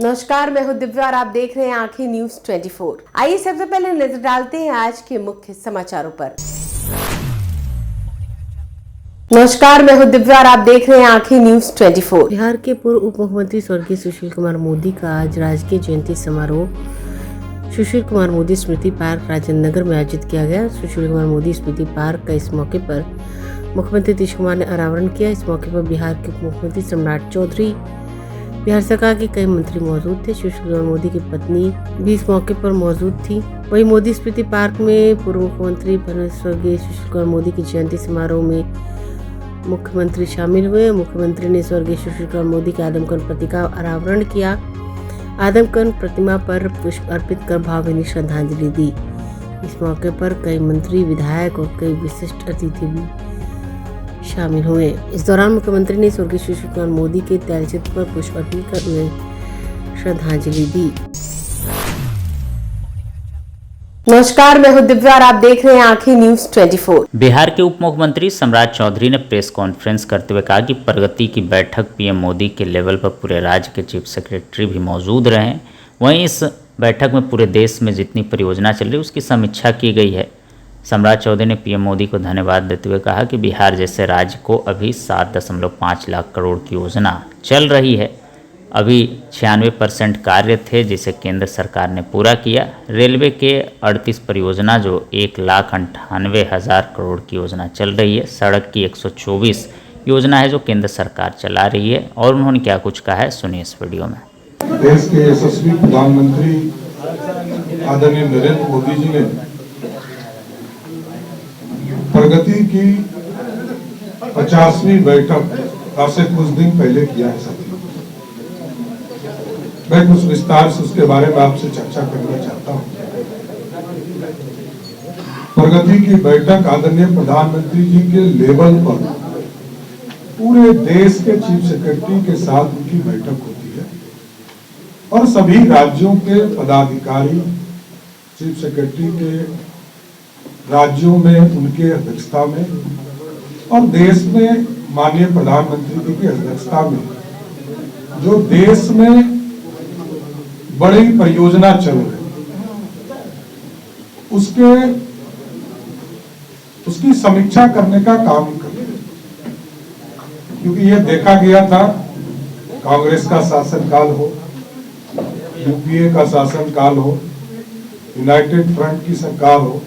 नमस्कार, मैं हूं दिव्या और आप देख रहे हैं आंखें न्यूज 24। आइए सबसे पहले नजर डालते हैं आज के मुख्य समाचारों पर। नमस्कार, मैं हूं दिव्या और आप देख रहे हैं आंखें न्यूज 24। बिहार के पूर्व उप मुख्यमंत्री स्वर्गीय सुशील कुमार मोदी का आज राजकीय जयंती समारोह सुशील कुमार मोदी स्मृति पार्क राजेंद्र नगर में आयोजित किया गया। सुशील कुमार मोदी स्मृति पार्क का इस मौके पर मुख्यमंत्री नीतीश कुमार ने अनावरण किया। इस मौके पर बिहार के उप मुख्यमंत्री सम्राट चौधरी, बिहार सरकार के कई मंत्री मौजूद थे। सुशील कुमार मोदी की पत्नी भी इस मौके पर मौजूद थी। वहीं मोदी स्मृति पार्क में पूर्व मुख्यमंत्री स्वर्गीय सुशील कुमार मोदी की जयंती समारोह में मुख्यमंत्री शामिल हुए। मुख्यमंत्री ने स्वर्गीय सुशील कुमार मोदी के आदमकद प्रतिमा का अनावरण किया। आदमकद प्रतिमा पर पुष्प अर्पित कर भावभीनी श्रद्धांजलि दी। इस मौके पर कई मंत्री, विधायक और कई विशिष्ट अतिथि भी शामिल हुए। इस दौरान मुख्यमंत्री ने स्वर्गीय सुशील कुमार मोदी के तैलचित्र पर पुष्प अर्पित कर उन्हें श्रद्धांजलि दी। नमस्कार, मैं हूं दिव्या और आप देख रहे हैं आंखें न्यूज 24। बिहार के उप मुख्यमंत्री सम्राट चौधरी ने प्रेस कॉन्फ्रेंस करते हुए कहा कि प्रगति की बैठक पीएम मोदी के लेवल पर पूरे राज्य के चीफ सेक्रेटरी भी मौजूद रहे हैं। वहीं इस बैठक में पूरे देश में जितनी परियोजना चल रही है उसकी समीक्षा की गई है। सम्राट चौधरी ने पीएम मोदी को धन्यवाद देते हुए कहा कि बिहार जैसे राज्य को अभी 7.5 लाख करोड़ की योजना चल रही है। अभी 96% कार्य थे जिसे केंद्र सरकार ने पूरा किया। रेलवे के 38 परियोजना जो 1,98,000 करोड़ की योजना चल रही है। सड़क की 124 योजना है जो केंद्र सरकार चला रही है। और उन्होंने क्या कुछ कहा है, सुनिए इस वीडियो में। देश के यशस्वी प्रधानमंत्री आदरणीय नरेंद्र मोदी जी ने प्रगति की 50वीं बैठक आज से कुछ दिन पहले किया है। साथियों, मैं कुछ विस्तार से उसके बारे में आपसे चर्चा करना चाहता हूं। प्रगति की बैठक आदरणीय प्रधानमंत्री जी के लेवल पर पूरे देश के चीफ सेक्रेटरी के साथ उनकी बैठक होती है और सभी राज्यों के पदाधिकारी चीफ सेक्रेटरी के राज्यों में उनके अध्यक्षता में और देश में माननीय प्रधानमंत्री जी की अध्यक्षता में जो देश में बड़ी परियोजना चल रही उसकी समीक्षा करने का काम कर रहे हैं। क्योंकि यह देखा गया था, कांग्रेस का शासनकाल हो, यूपीए का शासनकाल हो, यूनाइटेड फ्रंट की सरकार हो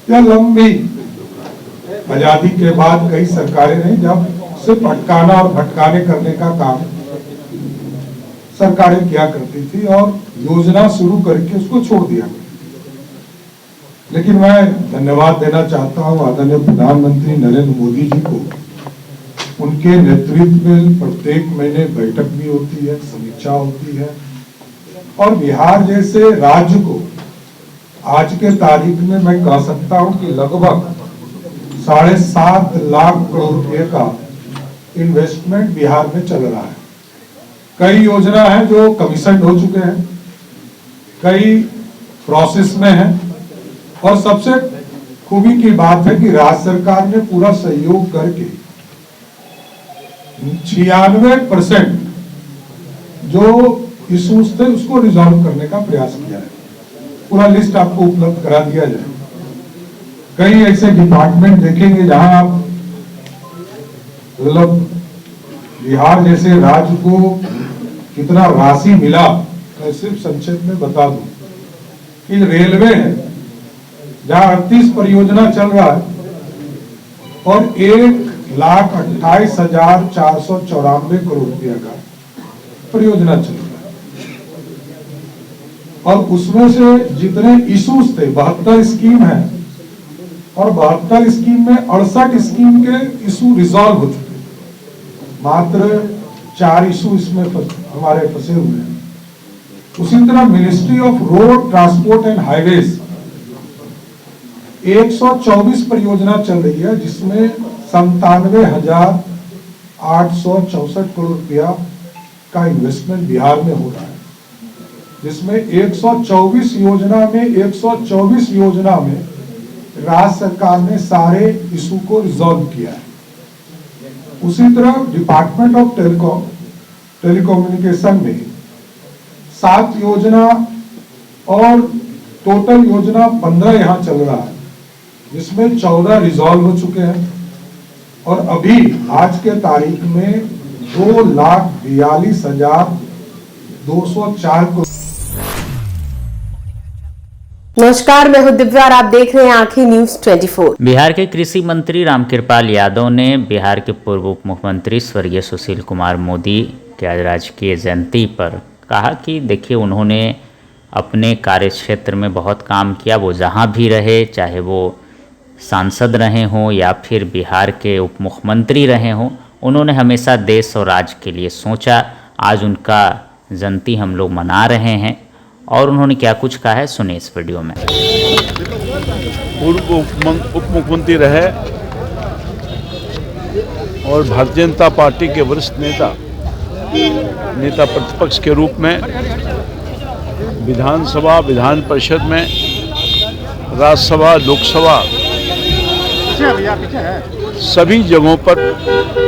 या लंबी आजादी के बाद कई सरकारें नहीं, जब सिर्फ अटकाना और भटकाने करने का काम सरकारें किया करती थी और योजना शुरू करके उसको छोड़ दिया। लेकिन मैं धन्यवाद देना चाहता हूं आदरणीय प्रधानमंत्री नरेंद्र मोदी जी को। उनके नेतृत्व में प्रत्येक महीने बैठक भी होती है, समीक्षा होती है और बिहार जैसे राज्य को आज के तारीख में मैं कह सकता हूं कि लगभग 7.5 लाख करोड़ रुपए का इन्वेस्टमेंट बिहार में चल रहा है। कई योजना है जो कमीशन हो चुके हैं, कई प्रोसेस में है और सबसे खूबी की बात है कि राज्य सरकार ने पूरा सहयोग करके 96% जो इश्यूज थे उसको रिजॉल्व करने का प्रयास किया है। पूरा लिस्ट आपको उपलब्ध करा दिया जाए। कई ऐसे डिपार्टमेंट देखेंगे जहां आप मतलब बिहार जैसे राज्य को कितना राशि मिला। मैं सिर्फ संक्षेप में बता दूं कि रेलवे है जहां 38 परियोजना चल रहा है और 1,28,494 करोड़ रुपया का परियोजना चल रहा है और उसमें से जितने इश्यूज थे 72 स्कीम है और 72 स्कीम में 68 स्कीम के इशू रिजॉल्व हो चुके हैं। मात्र 4 इशू इसमें हमारे फंसे हुए हैं। उसी तरह ministry of road transport and highways 124 परियोजना चल रही है जिसमें 97,864 करोड़ रुपया का इन्वेस्टमेंट बिहार में हो रहा है, जिसमें 124 योजना में राज्य सरकार ने सारे इशू को रिजॉल्व किया है। उसी तरह डिपार्टमेंट ऑफ टेलीकम्युनिकेशन में 7 योजना और टोटल योजना 15 यहाँ चल रहा है, जिसमें 14 रिजॉल्व हो चुके हैं और अभी आज के तारीख में 2,42,204 को। नमस्कार, मैं हूं दिव्या और आप देख रहे हैं आंखें न्यूज 24। बिहार के कृषि मंत्री रामकृपाल यादव ने बिहार के पूर्व उप मुख्यमंत्री स्वर्गीय सुशील कुमार मोदी के आज राजकीय जयंती पर कहा कि देखिए, उन्होंने अपने कार्यक्षेत्र में बहुत काम किया। वो जहाँ भी रहे, चाहे वो सांसद रहे हों या फिर बिहार के उप मुख्यमंत्री रहे हों, उन्होंने हमेशा देश और राज्य के लिए सोचा। आज उनका जयंती हम लोग मना रहे हैं और उन्होंने क्या कुछ कहा है, सुनिए इस वीडियो में। पूर्व उप मुख्यमंत्री रहे और भारतीय जनता पार्टी के वरिष्ठ नेता प्रतिपक्ष के रूप में विधानसभा, विधान परिषद में, राज्यसभा, लोकसभा सभी जगहों पर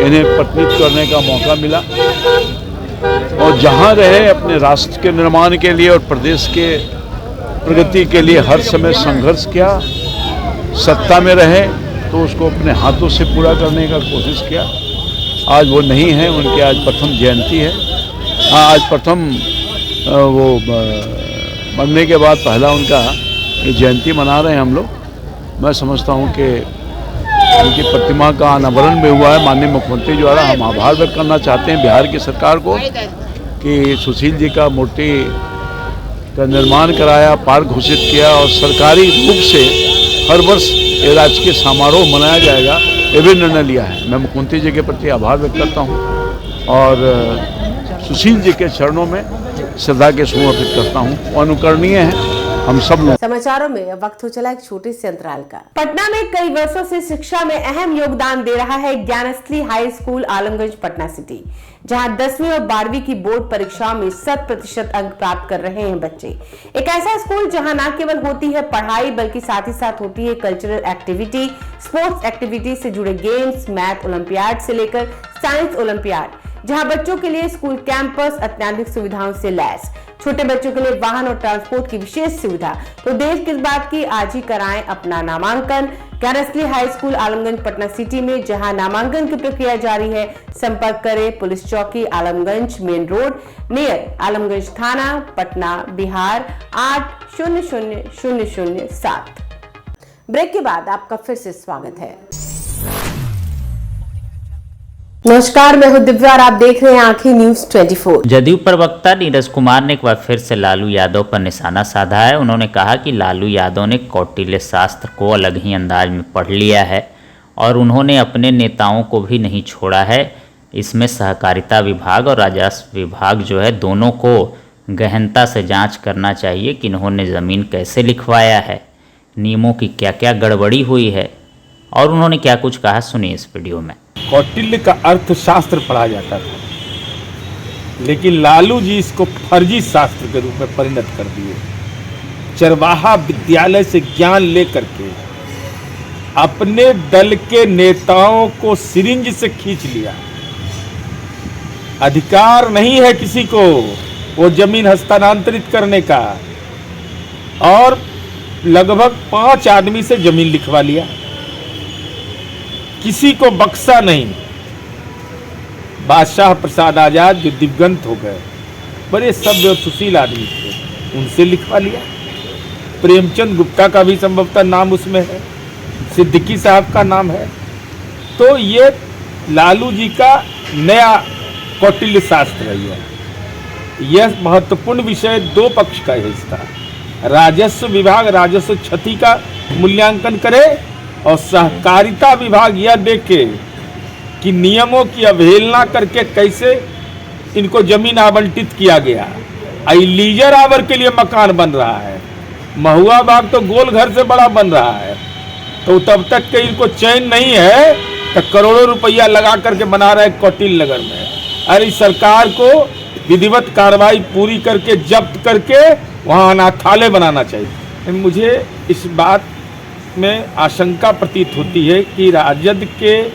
इन्हें प्रतिनिधित्व करने का मौका मिला और जहां रहे अपने राष्ट्र के निर्माण के लिए और प्रदेश के प्रगति के लिए हर समय संघर्ष किया। सत्ता में रहे तो उसको अपने हाथों से पूरा करने का कोशिश किया। आज वो नहीं है, उनकी आज प्रथम जयंती है। आज प्रथम वो मरने के बाद पहला उनका ये जयंती मना रहे हैं हम लोग। मैं समझता हूँ कि उनकी प्रतिमा का अनावरण में हुआ है माननीय मुख्यमंत्री द्वारा। हम आभार व्यक्त करना चाहते हैं बिहार की सरकार को कि सुशील जी का मूर्ति का निर्माण कराया, पार्क घोषित किया और सरकारी रूप से हर वर्ष ये राजकीय समारोह मनाया जाएगा, ये भी निर्णय लिया है। मैं मुख्यमंत्री जी के प्रति आभार व्यक्त करता हूँ और सुशील जी के चरणों में श्रद्धा के सुमन अर्पित करता हूँ। अनुकरणीय है हम सब लोग। समाचारों में वक्त हो चला एक छोटे से अंतराल का। पटना में कई वर्षों से शिक्षा में अहम योगदान दे रहा है Gyansthali high school Alamganj Patna city, जहां 10वीं और 12वीं की बोर्ड परीक्षाओं में 100% अंक प्राप्त कर रहे हैं बच्चे। एक ऐसा स्कूल जहां न केवल होती है पढ़ाई बल्कि साथ ही साथ होती है कल्चरल एक्टिविटी, स्पोर्ट्स एक्टिविटी से जुड़े गेम्स, मैथ ओलंपियाड से लेकर साइंस ओलंपियाड, जहां बच्चों के लिए स्कूल कैंपस अत्याधुनिक सुविधाओं से लैस, छोटे बच्चों के लिए वाहन और ट्रांसपोर्ट की विशेष सुविधा। तो देर किस बात की, आज ही कराएं अपना नामांकन Gyansthali high school Alamganj Patna city में, जहां नामांकन की प्रक्रिया जारी है। संपर्क करें पुलिस चौकी Alamganj main road near Alamganj थाना पटना बिहार 800007। ब्रेक के बाद आपका फिर से स्वागत है। नमस्कार, मैं हूं दिव्या और आप देख रहे हैं आंखें न्यूज 24। जदयू प्रवक्ता नीरज कुमार ने एक बार फिर से लालू यादव पर निशाना साधा है। उन्होंने कहा कि लालू यादव ने कौटिल्य शास्त्र को अलग ही अंदाज में पढ़ लिया है और उन्होंने अपने नेताओं को भी नहीं छोड़ा है। इसमें सहकारिता विभाग और राजस्व विभाग जो है, दोनों को गहनता से जांच करना चाहिए कि इन्होंने ज़मीन कैसे लिखवाया है, नियमों की क्या क्या गड़बड़ी हुई है और उन्होंने क्या कुछ कहा, सुनिए इस वीडियो में। कौटिल्य का अर्थशास्त्र पढ़ा जाता था, लेकिन लालू जी इसको फर्जी शास्त्र के रूप में परिणत कर दिए। चरवाहा विद्यालय से ज्ञान लेकर के अपने दल के नेताओं को सिरिंज से खींच लिया। अधिकार नहीं है किसी को वो जमीन हस्तांतरित करने का और लगभग 5 आदमी से जमीन लिखवा लिया, किसी को बख्शा नहीं। बादशाह प्रसाद आजाद जो दिवंगत हो गए, बड़े सभ्य और सुशील आदमी थे, उनसे लिखवा लिया। प्रेमचंद गुप्ता का भी संभवतः नाम उसमें है, सिद्दीकी साहब का नाम है। तो ये लालू जी का नया कौटिल्य शास्त्र है। यह महत्वपूर्ण विषय 2 पक्ष का हिस्सा। राजस्व विभाग राजस्व क्षति का मूल्यांकन करे और सहकारिता विभाग यह देखे कि नियमों की अवहेलना करके कैसे इनको जमीन आवंटित किया गया। लीजर आवर के लिए मकान बन रहा है, महुआ बाग तो गोल घर से बड़ा बन रहा है, तो तब तक के इनको चैन नहीं है तो करोड़ों रुपया लगा करके बना रहे कौटिल्य नगर में। अरे सरकार को विधिवत कार्रवाई पूरी करके जब्त करके वहाँ अनाथालय बनाना चाहिए। मुझे इस बात में आशंका प्रतीत होती है कि राजद के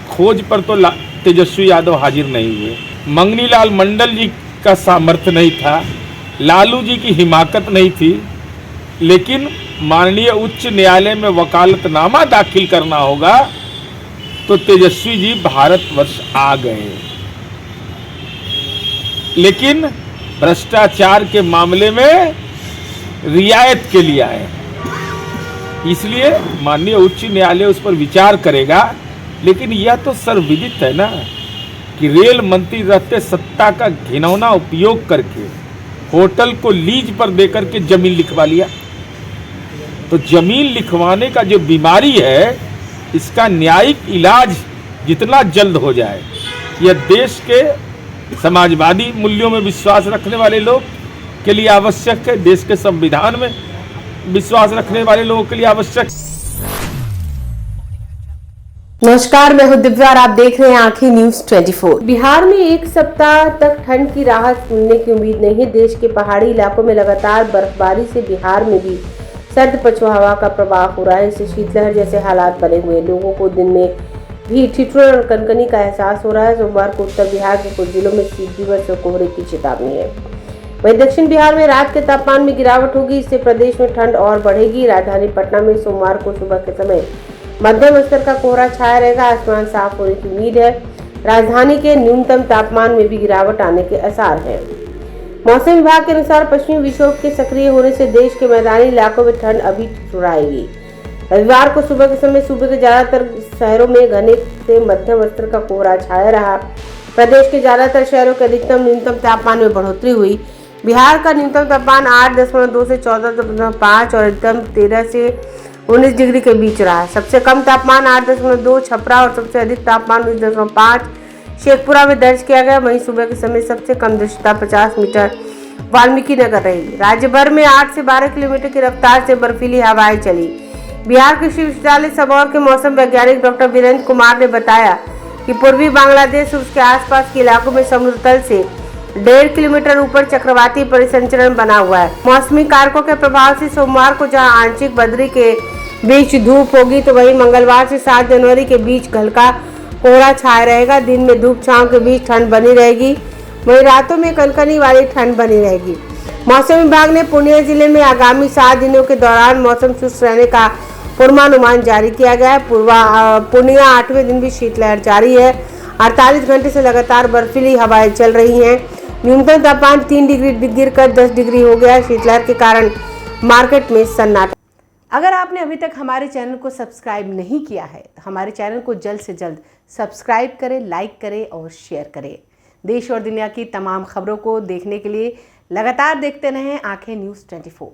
खोज पर तो तेजस्वी यादव हाजिर नहीं हुए, मंगनी लाल मंडल जी का सामर्थ्य नहीं था, लालू जी की हिमाकत नहीं थी, लेकिन माननीय उच्च न्यायालय में वकालतनामा दाखिल करना होगा तो तेजस्वी जी भारतवर्ष आ गए, लेकिन भ्रष्टाचार के मामले में रियायत के लिए आए। इसलिए माननीय उच्च न्यायालय उस पर विचार करेगा। लेकिन यह तो सर्वविदित है ना कि रेल मंत्री रहते सत्ता का घिनौना उपयोग करके होटल को लीज पर देकर के जमीन लिखवा लिया। तो जमीन लिखवाने का जो बीमारी है, इसका न्यायिक इलाज जितना जल्द हो जाए, यह देश के समाजवादी मूल्यों में विश्वास रखने वाले लोग के लिए आवश्यक है, देश के संविधान में विश्वास रखने वाले लोगों के लिए आवश्यक। नमस्कार, मैं हूं दिव्या और आप देख रहे हैं आंखें न्यूज 24। बिहार में एक सप्ताह तक ठंड की राहत मिलने की उम्मीद नहीं है। देश के पहाड़ी इलाकों में लगातार बर्फबारी से बिहार में भी सर्द पछुआ हवा का प्रभाव हो रहा है। इससे शीतलहर जैसे हालात बने हुए, लोगों को दिन में भी ठिठुरन और कनकनी का एहसास हो रहा है। सोमवार को उत्तर बिहार के कुछ जिलों में शीत दिवस और कोहरे की चेतावनी है। वहीं दक्षिण बिहार में रात के तापमान में गिरावट होगी, इससे प्रदेश में ठंड और बढ़ेगी। राजधानी पटना में सोमवार को सुबह के समय मध्यम स्तर का कोहरा छाया रहेगा। आसमान साफ होने की उम्मीद है। राजधानी के न्यूनतम तापमान में भी गिरावट आने के आसार हैं। मौसम विभाग के अनुसार पश्चिमी विक्षोभ के सक्रिय होने से देश के मैदानी इलाकों में ठंड अभी ठिठुराएगी। रविवार को सुबह के समय सूबे के ज्यादातर शहरों में घने से मध्यम स्तर का कोहरा छाया रहा। प्रदेश के ज्यादातर शहरों के अधिकतम न्यूनतम तापमान में बढ़ोतरी हुई। बिहार का न्यूनतम तापमान 8.2 से 14.5 और अधिकतम 13 से 19 डिग्री के बीच रहा। सबसे कम तापमान 8.2 छपरा और सबसे अधिक तापमान 19.5 शेखपुरा में दर्ज किया गया। वहीं सुबह के समय सबसे कम दृश्यता 50 मीटर वाल्मीकि नगर रही। राज्य भर में 8 से 12 किलोमीटर की रफ्तार से बर्फीली हवाएं चली। बिहार कृषि विश्वविद्यालय सबौर के मौसम वैज्ञानिक डॉक्टर वीरेंद्र कुमार ने बताया कि पूर्वी बांग्लादेश और उसके आसपास के इलाकों में समुद्र तल से 1.5 किलोमीटर ऊपर चक्रवाती परिसंचरण बना हुआ है। मौसमी कारकों के प्रभाव से सोमवार को जहां आंशिक बदरी के बीच धूप होगी, तो वहीं मंगलवार से 7 जनवरी के बीच हल्का कोहरा छाया रहेगा। दिन में धूप छांव के बीच ठंड बनी रहेगी, वहीं रातों में कनकनी वाली ठंड बनी रहेगी। मौसम विभाग ने पूर्णिया जिले में आगामी 7 दिनों के दौरान मौसम शुष्क रहने का पूर्वानुमान जारी किया गया है। पूर्णिया 8वें दिन भी शीतलहर जारी है। 48 घंटे से लगातार बर्फीली हवाएं चल रही हैं। न्यूनतम तापमान 3 डिग्री गिरकर 10 डिग्री हो गया। शीतलहर के कारण मार्केट में सन्नाटा। अगर आपने अभी तक हमारे चैनल को सब्सक्राइब नहीं किया है तो हमारे चैनल को जल्द से जल्द सब्सक्राइब करें, लाइक करें और शेयर करें। देश और दुनिया की तमाम खबरों को देखने के लिए लगातार देखते रहें आंखें न्यूज़ 24।